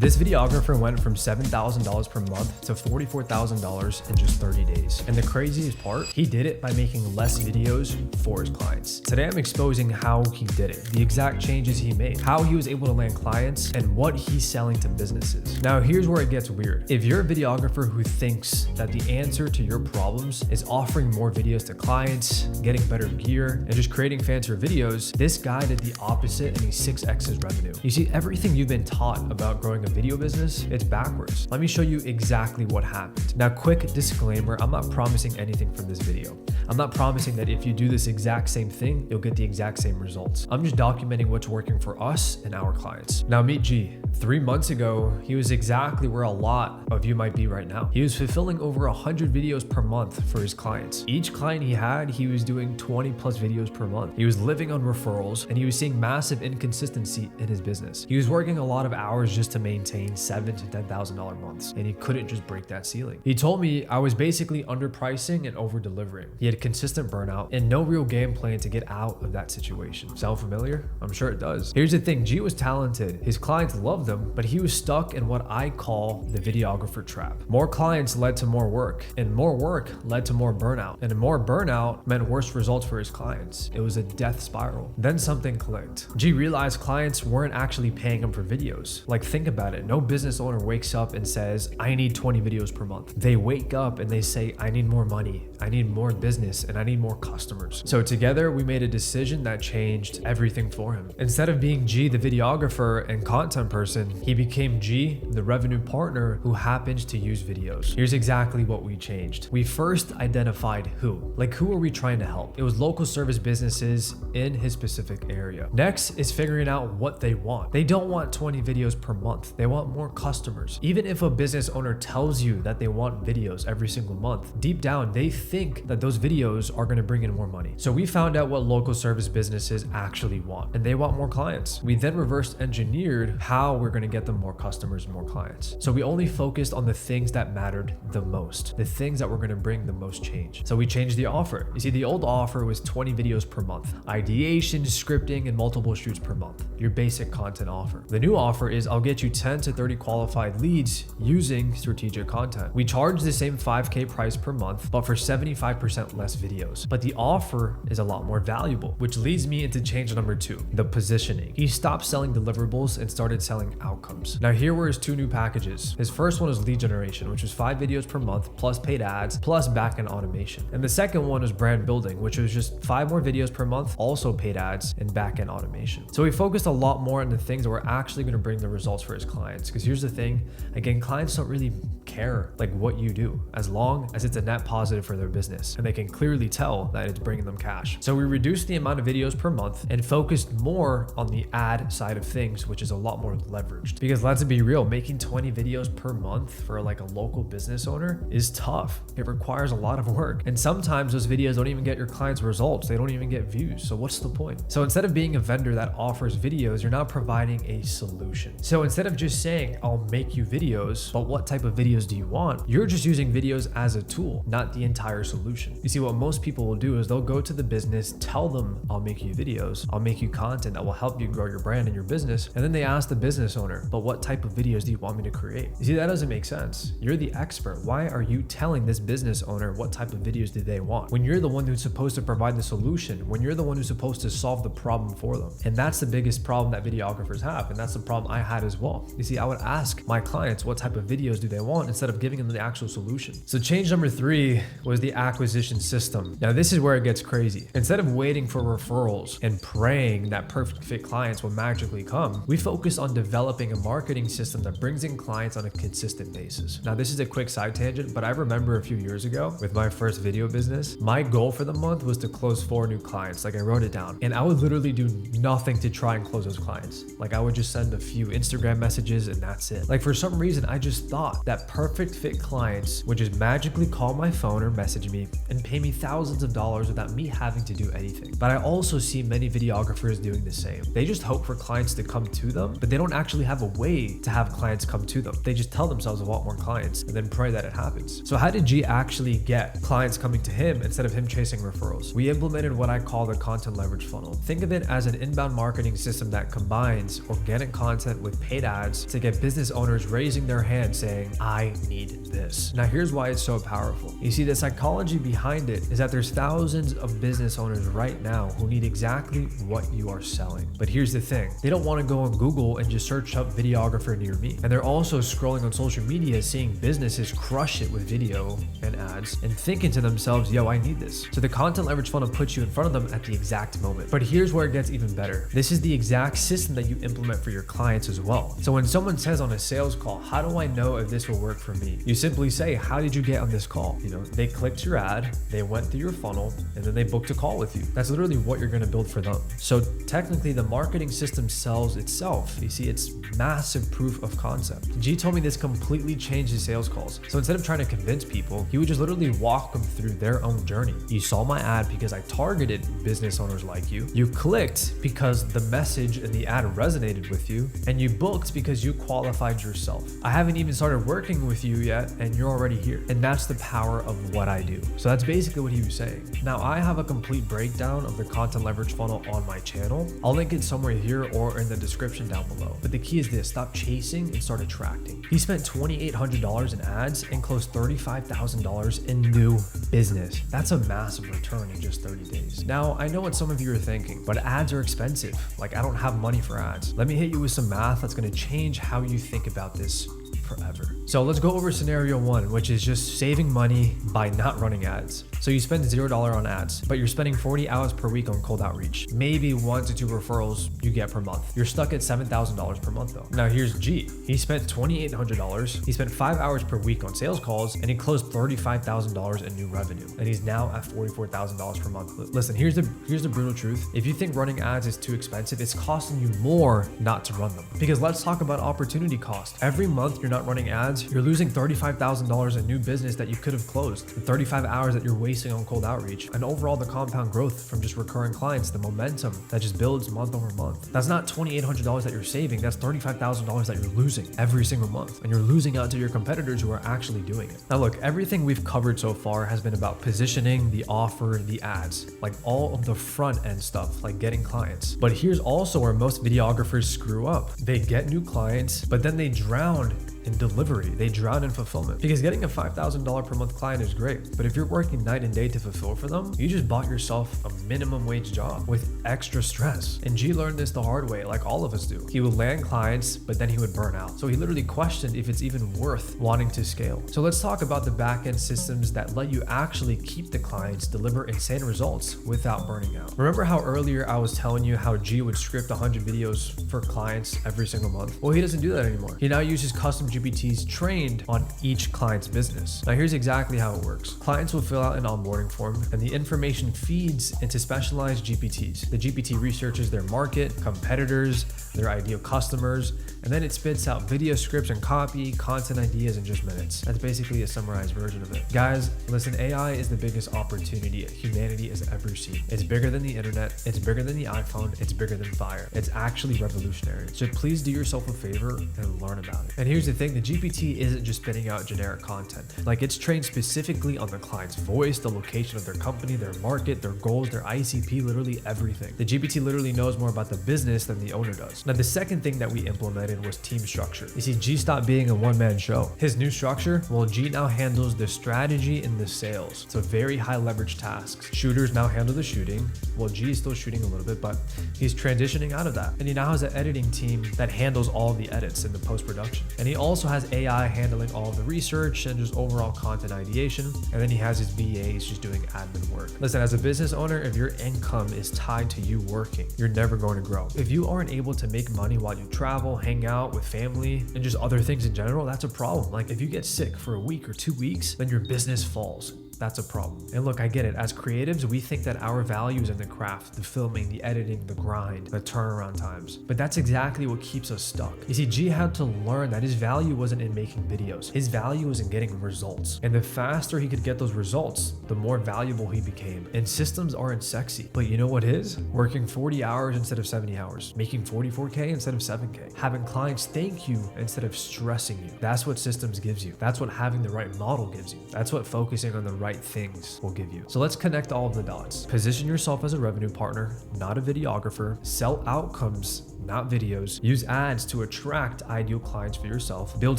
This videographer went from $7,000 per month to $44,000 in just 30 days. And the craziest part, he did it by making less videos for his clients. Today, I'm exposing how he did it, the exact changes he made, how he was able to land clients, and what he's selling to businesses. Now, here's where it gets weird. If you're a videographer who thinks that the answer to your problems is offering more videos to clients, getting better gear, and just creating fancier videos, this guy did the opposite and he 6x his revenue. You see, everything you've been taught about growing a video business, it's backwards. Let me show you exactly what happened. Now, quick disclaimer, I'm not promising anything from this video. I'm not promising that if you do this exact same thing, you'll get the exact same results. I'm just documenting what's working for us and our clients. Now meet G. 3 months ago, he was exactly where a lot of you might be right now. He was fulfilling over 100 videos per month for his clients. Each client he had, he was doing 20 plus videos per month. He was living on referrals and he was seeing massive inconsistency in his business. He was working a lot of hours just to maintain $7,000 to $10,000 months, and he couldn't just break that ceiling. He told me I was basically underpricing and over delivering. He had consistent burnout and no real game plan to get out of that situation. Sound familiar? I'm sure it does. Here's the thing, G was talented. His clients loved him, but he was stuck in what I call the videographer trap. More clients led to more work, and more work led to more burnout, and more burnout meant worse results for his clients. It was a death spiral. Then something clicked. G realized clients weren't actually paying him for videos. Like, think about it. No business owner wakes up and says, I need 20 videos per month. They wake up and they say, I need more money, I need more business, and I need more customers. So together we made a decision that changed everything for him. Instead of being G, the videographer and content person, he became G, the revenue partner who happens to use videos. Here's exactly what we changed. We first identified who. Like, who are we trying to help? It was local service businesses in his specific area. Next is figuring out what they want. They don't want 20 videos per month. They want more customers. Even if a business owner tells you that they want videos every single month, deep down, they think that those videos are going to bring in more money. So we found out what local service businesses actually want, and they want more clients. We then reverse engineered how we're going to get them more customers and more clients. So we only focused on the things that mattered the most, the things that were going to bring the most change. So we changed the offer. You see, the old offer was 20 videos per month, ideation, scripting, and multiple shoots per month, your basic content offer. The new offer is I'll get you 10 to 30 qualified leads using strategic content. We charge the same 5K price per month, but for 75% less videos. But the offer is a lot more valuable, which leads me into change number 2, the positioning. He stopped selling deliverables and started selling outcomes. Now here were his 2 new packages. His first one was lead generation, which was 5 videos per month plus paid ads plus backend automation. And the second one was brand building, which was just 5 more videos per month, also paid ads and backend automation. So we focused a lot more on the things that were actually going to bring the results for his clients. Because here's the thing, again, clients don't really care like what you do as long as it's a net positive for their business and they can clearly tell that it's bringing them cash. So we reduced the amount of videos per month and focused more on the ad side of things, which is a lot more leveraged. Because let's be real, making 20 videos per month for like a local business owner is tough. It requires a lot of work. And sometimes those videos don't even get your clients results. They don't even get views. So what's the point? So instead of being a vendor that offers videos, you're now providing a solution. So instead of just saying, I'll make you videos, but what type of videos do you want? You're just using videos as a tool, not the entire solution. You see, what most people will do is they'll go to the business, tell them, I'll make you videos, I'll make you content that will help you grow your brand and your business. And then they ask the business owner, but what type of videos do you want me to create? You see, that doesn't make sense. You're the expert. Why are you telling this business owner what type of videos do they want when you're the one who's supposed to provide the solution, when you're the one who's supposed to solve the problem for them? And that's the biggest problem that videographers have. And that's the problem I had as well. You see, I would ask my clients what type of videos do they want instead of giving them the actual solution. So change number 3 was the acquisition system. Now this is where it gets crazy. Instead of waiting for referrals and praying that perfect fit clients will magically come, we focus on developing a marketing system that brings in clients on a consistent basis. Now this is a quick side tangent, but I remember a few years ago with my first video business, my goal for the month was to close 4 new clients. Like, I wrote it down and I would literally do nothing to try and close those clients. Like, I would just send a few Instagram messages and that's it. Like, for some reason, I just thought that perfect fit clients would just magically call my phone or message me and pay me thousands of dollars without me having to do anything. But I also see many videographers doing the same. They just hope for clients to come to them, but they don't actually have a way to have clients come to them. They just tell themselves I want more clients and then pray that it happens. So how did G actually get clients coming to him instead of him chasing referrals? We implemented what I call the content leverage funnel. Think of it as an inbound marketing system that combines organic content with paid ads ads to get business owners raising their hand saying, I need this. Now here's why it's so powerful. You see, the psychology behind it is that there's thousands of business owners right now who need exactly what you are selling. But here's the thing, they don't want to go on Google and just search up videographer near me. And they're also scrolling on social media seeing businesses crush it with video and ads and thinking to themselves, yo, I need this. So the content leverage funnel puts you in front of them at the exact moment. But here's where it gets even better. This is the exact system that you implement for your clients as well. So when someone says on a sales call, how do I know if this will work for me? You simply say, how did you get on this call? You know, they clicked your ad, they went through your funnel, and then they booked a call with you. That's literally what you're going to build for them. So technically the marketing system sells itself. You see, it's massive proof of concept. G told me this completely changed his sales calls. So instead of trying to convince people, he would just literally walk them through their own journey. You saw my ad because I targeted business owners like you. You clicked because the message in the ad resonated with you, and you booked because you qualified yourself. I haven't even started working with you yet, and you're already here. And that's the power of what I do. So that's basically what he was saying. Now I have a complete breakdown of the content leverage funnel on my channel. I'll link it somewhere here or in the description down below. But the key is this, stop chasing and start attracting. He spent $2,800 in ads and closed $35,000 in new business. That's a massive return in just 30 days. Now, I know what some of you are thinking, but ads are expensive. Like, I don't have money for ads. Let me hit you with some math that's going to change how you think about this forever. So let's go over scenario one, which is just saving money by not running ads. So you spend $0 on ads, but you're spending 40 hours per week on cold outreach. Maybe 1 to 2 referrals you get per month. You're stuck at $7,000 per month though. Now here's G. He spent $2,800. He spent 5 hours per week on sales calls, and he closed $35,000 in new revenue. And he's now at $44,000 per month. Listen, here's the brutal truth. If you think running ads is too expensive, it's costing you more not to run them. Because let's talk about opportunity cost. Every month you're not running ads, you're losing $35,000 in new business that you could have closed, the 35 hours that you're wasting on cold outreach, and overall the compound growth from just recurring clients, the momentum that just builds month over month. That's not $2,800 that you're saving, that's $35,000 that you're losing every single month, and you're losing out to your competitors who are actually doing it. Now look, everything we've covered so far has been about positioning, the offer, the ads, like all of the front end stuff, like getting clients. But here's also where most videographers screw up. They get new clients, but then they drown in delivery. They drown in fulfillment. Because getting a $5,000 per month client is great, but if you're working night and day to fulfill for them, you just bought yourself a minimum wage job with extra stress. And G learned this the hard way, like all of us do. He would land clients, but then he would burn out. So he literally questioned if it's even worth wanting to scale. So let's talk about the backend systems that let you actually keep the clients, deliver insane results without burning out. Remember how earlier I was telling you how G would script 100 videos for clients every single month? Well, he doesn't do that anymore. He now uses custom GPTs trained on each client's business. Now here's exactly how it works. Clients will fill out an onboarding form, and the information feeds into specialized GPTs. The GPT researches their market, competitors, their ideal customers, and then it spits out video scripts and copy, content ideas in just minutes. That's basically a summarized version of it. Guys, listen, AI is the biggest opportunity humanity has ever seen. It's bigger than the internet, it's bigger than the iPhone, it's bigger than fire. It's actually revolutionary. So please do yourself a favor and learn about it. And here's the thing, the GPT isn't just spitting out generic content. Like, it's trained specifically on the client's voice, the location of their company, their market, their goals, their ICP, literally everything. The GPT literally knows more about the business than the owner does. Now, the second thing that we implemented was team structure. You see, G stopped being a one-man show. His new structure, well, G now handles the strategy and the sales. So very high leverage tasks. Shooters now handle the shooting. Well, G is still shooting a little bit, but he's transitioning out of that. And he now has an editing team that handles all the edits in the post-production. And he also has AI handling all of the research and just overall content ideation. And then he has his VAs just doing admin work. Listen, as a business owner, if your income is tied to you working, you're never going to grow. If you aren't able to make money while you travel, hang out with family, and just other things in general, that's a problem. Like, if you get sick for a week or 2 weeks, then your business falls. That's a problem. And look, I get it. As creatives, we think that our value is in the craft, the filming, the editing, the grind, the turnaround times. But that's exactly what keeps us stuck. You see, G had to learn that his value wasn't in making videos. His value was in getting results. And the faster he could get those results, the more valuable he became. And systems aren't sexy. But you know what is? Working 40 hours instead of 70 hours. Making 44K instead of 7K. Having clients thank you instead of stressing you. That's what systems gives you. That's what having the right model gives you. That's what focusing on the right things will give you. So let's connect all of the dots. Position yourself as a revenue partner, not a videographer. Sell outcomes, not videos. Use ads to attract ideal clients for yourself. Build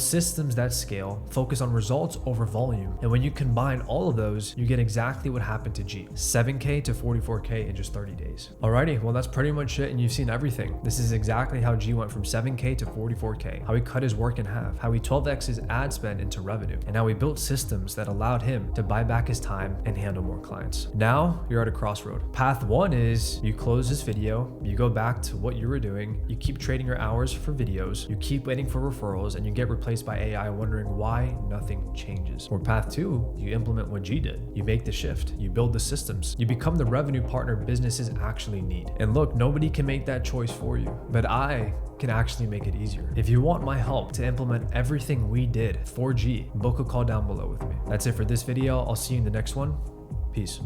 systems that scale. Focus on results over volume. And when you combine all of those, you get exactly what happened to G. 7K to 44K in just 30 days. Alrighty, well that's pretty much it, and you've seen everything. This is exactly how G went from 7K to 44K, how he cut his work in half, how he 12x his ad spend into revenue, and how he built systems that allowed him to buy back his time and handle more clients. Now you're at a crossroad. Path one is you close this video, you go back to what you were doing, you keep trading your hours for videos, you keep waiting for referrals, and you get replaced by AI wondering why nothing changes. Or path two, you implement what G did. You make the shift, you build the systems, you become the revenue partner businesses actually need. And look, nobody can make that choice for you, but I can actually make it easier. If you want my help to implement everything we did for G, book a call down below with me. That's it for this video. I'll see you in the next one. Peace.